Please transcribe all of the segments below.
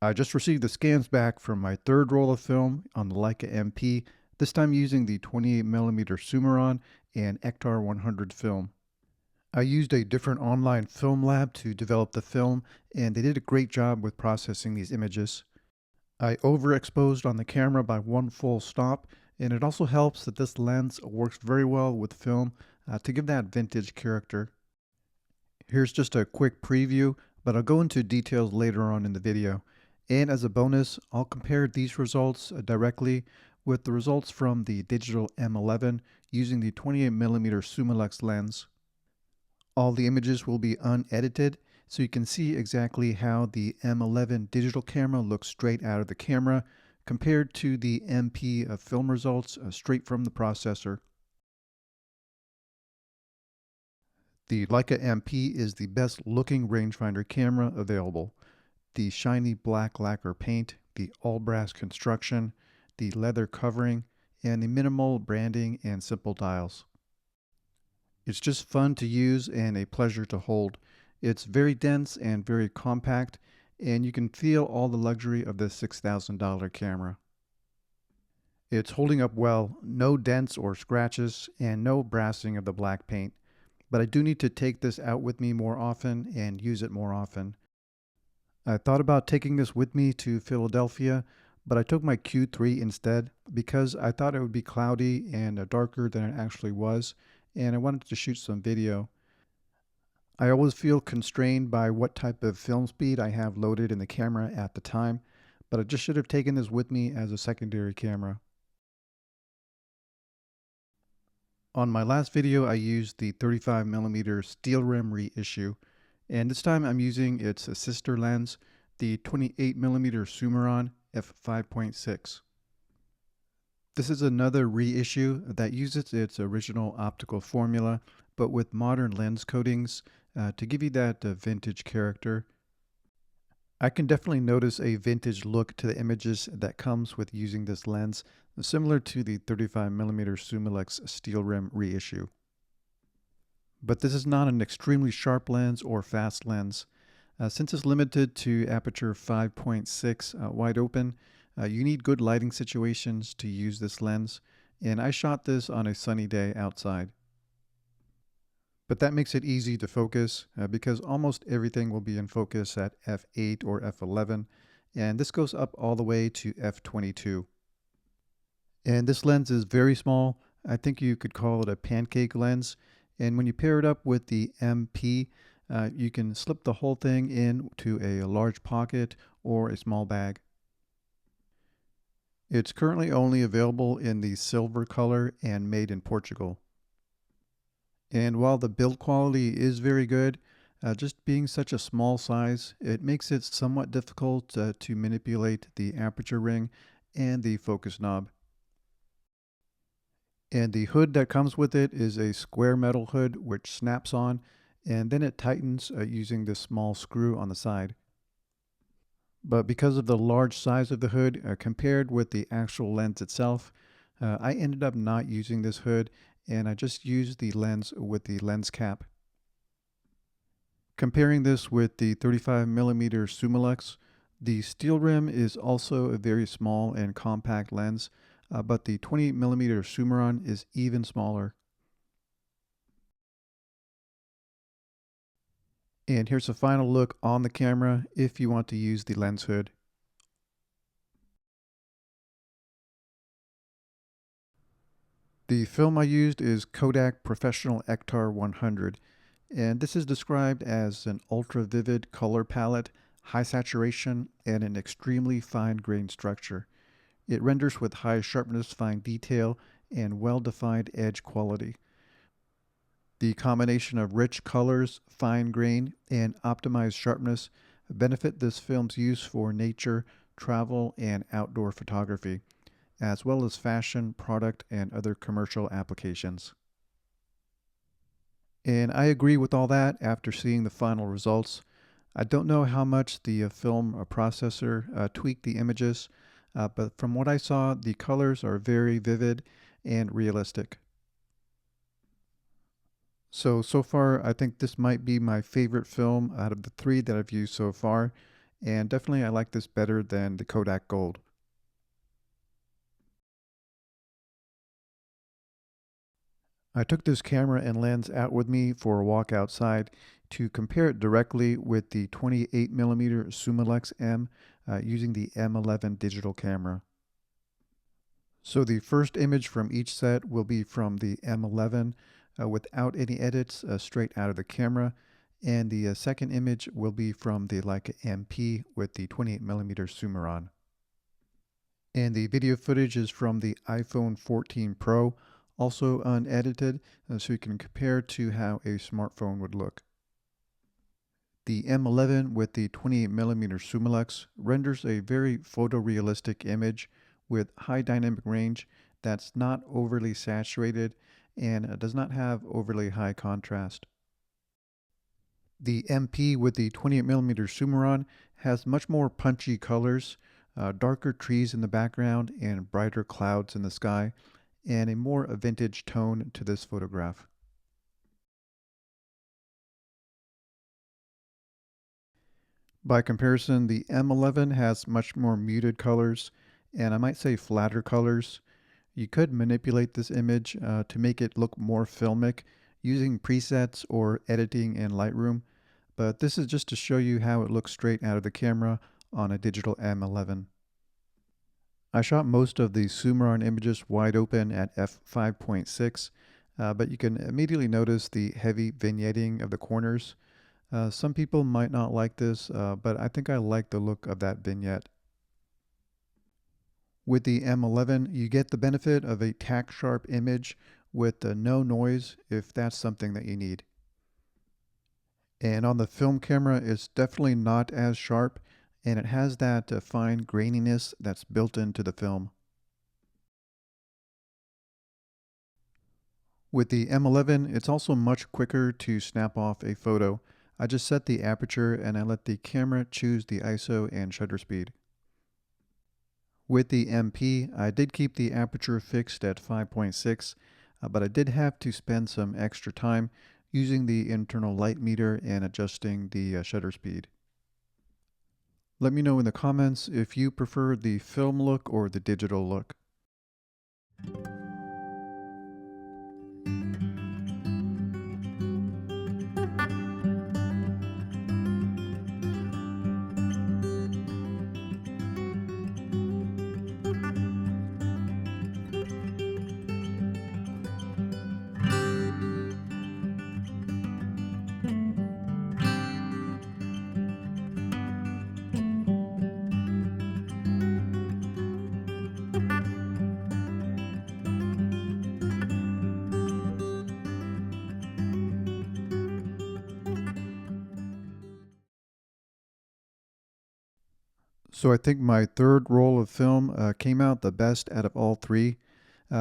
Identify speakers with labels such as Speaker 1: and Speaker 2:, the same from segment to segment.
Speaker 1: I just received the scans back from my third roll of film on the Leica MP, this time using the 28mm Summaron and Ektar 100 film. I used a different online film lab to develop the film, and they did a great job with processing these images. I overexposed on the camera by one full stop, and it also helps that this lens works very well with film to give that vintage character. Here's just a quick preview, but I'll go into details later on in the video. And as a bonus, I'll compare these results directly with the results from the digital M11 using the 28mm Summalex lens. All the images will be unedited, so you can see exactly how the M11 digital camera looks straight out of the camera compared to the MP film results straight from the processor. The Leica MP is the best looking rangefinder camera available. The shiny black lacquer paint, the all brass construction, the leather covering, and the minimal branding and simple dials. It's just fun to use and a pleasure to hold. It's very dense and very compact, and you can feel all the luxury of this $6,000 camera. It's holding up well, no dents or scratches, and no brassing of the black paint. But I do need to take this out with me more often and use it more often. I thought about taking this with me to Philadelphia, but I took my Q3 instead because I thought it would be cloudy and darker than it actually was, and I wanted to shoot some video. I always feel constrained by what type of film speed I have loaded in the camera at the time, but I just should have taken this with me as a secondary camera. On my last video, I used the 35mm steel rim reissue, and this time I'm using its sister lens, the 28mm Summaron f5.6. This is another reissue that uses its original optical formula, but with modern lens coatings to give you that vintage character. I can definitely notice a vintage look to the images that comes with using this lens, similar to the 35mm Summalex steel rim reissue. But this is not an extremely sharp lens or fast lens. Since it's limited to aperture 5.6 wide open, you need good lighting situations to use this lens, and I shot this on a sunny day outside. But that makes it easy to focus because almost everything will be in focus at f8 or f11, and this goes up all the way to f22. And this lens is very small. I think you could call it a pancake lens. And when you pair it up with the MP, you can slip the whole thing into a large pocket or a small bag. It's currently only available in the silver color and made in Portugal. And while the build quality is very good, just being such a small size, it makes it somewhat difficult to manipulate the aperture ring and the focus knob. And the hood that comes with it is a square metal hood which snaps on, and then it tightens using this small screw on the side. But because of the large size of the hood compared with the actual lens itself, I ended up not using this hood, and I just used the lens with the lens cap. Comparing this with the 35mm Summalex, the steel rim is also a very small and compact lens, but the 28mm Summaron is even smaller. And here's a final look on the camera if you want to use the lens hood. The film I used is Kodak Professional Ektar 100, and this is described as an ultra vivid color palette, high saturation, and an extremely fine grained structure. It renders with high sharpness, fine detail, and well-defined edge quality. The combination of rich colors, fine grain, and optimized sharpness benefit this film's use for nature, travel, and outdoor photography, as well as fashion, product, and other commercial applications. And I agree with all that after seeing the final results. I don't know how much the film processor tweaked the images, but from what I saw, the colors are very vivid and realistic. So far, I think this might be my favorite film out of the three that I've used so far. and definitely I like this better than the Kodak Gold. I took this camera and lens out with me for a walk outside to compare it directly with the 28mm Summaron-M using the M11 digital camera. So the first image from each set will be from the M11 without any edits, straight out of the camera. And the second image will be from the Leica MP with the 28mm Summaron. And the video footage is from the iPhone 14 Pro, also unedited, so you can compare to how a smartphone would look. The M11 with the 28mm Summilux renders a very photorealistic image with high dynamic range that's not overly saturated and does not have overly high contrast. The MP with the 28mm Summaron has much more punchy colors, darker trees in the background and brighter clouds in the sky, and a more vintage tone to this photograph. By comparison, the M11 has much more muted colors, and I might say flatter colors. You could manipulate this image to make it look more filmic using presets or editing in Lightroom, but this is just to show you how it looks straight out of the camera on a digital M11. I shot most of the Summaron images wide open at f5.6, but you can immediately notice the heavy vignetting of the corners. Some people might not like this, but I think I like the look of that vignette. With the M11, you get the benefit of a tack sharp image with no noise if that's something that you need. And on the film camera, it's definitely not as sharp, and it has that fine graininess that's built into the film. With the M11, it's also much quicker to snap off a photo. I just set the aperture and I let the camera choose the ISO and shutter speed. With the MP, I did keep the aperture fixed at 5.6, but I did have to spend some extra time using the internal light meter and adjusting the shutter speed. Let me know in the comments if you prefer the film look or the digital look. So I think my third roll of film came out the best out of all three.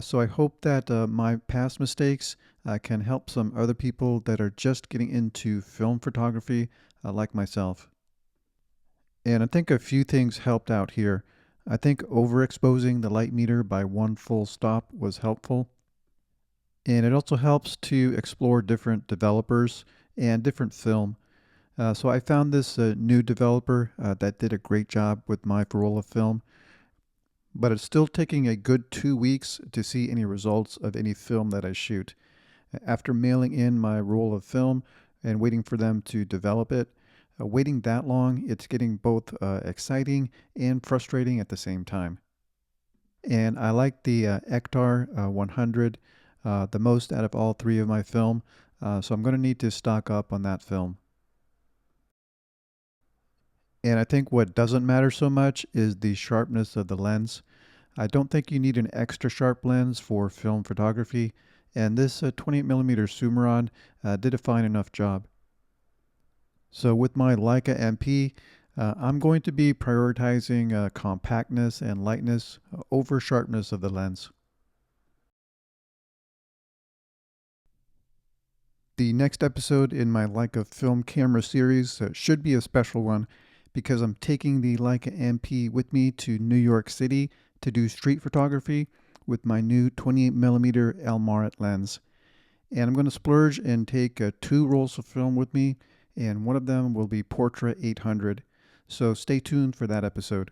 Speaker 1: So I hope that my past mistakes can help some other people that are just getting into film photography like myself. And I think a few things helped out here. I think overexposing the light meter by one full stop was helpful. And it also helps to explore different developers and different film. So I found this new developer that did a great job with my Farola film, but it's still taking a good 2 weeks to see any results of any film that I shoot. After mailing in my roll of film and waiting for them to develop it, waiting that long, it's getting both exciting and frustrating at the same time. And I like the Ektar 100 the most out of all three of my film, so I'm going to need to stock up on that film. And I think what doesn't matter so much is the sharpness of the lens. I don't think you need an extra sharp lens for film photography, and this 28mm Summaron did a fine enough job. So with my Leica MP, I'm going to be prioritizing compactness and lightness over sharpness of the lens. The next episode in my Leica film camera series should be a special one because I'm taking the Leica MP with me to New York City to do street photography with my new 28mm Elmarit lens. And I'm going to splurge and take 2 rolls of film with me, and one of them will be Portra 800. so stay tuned for that episode.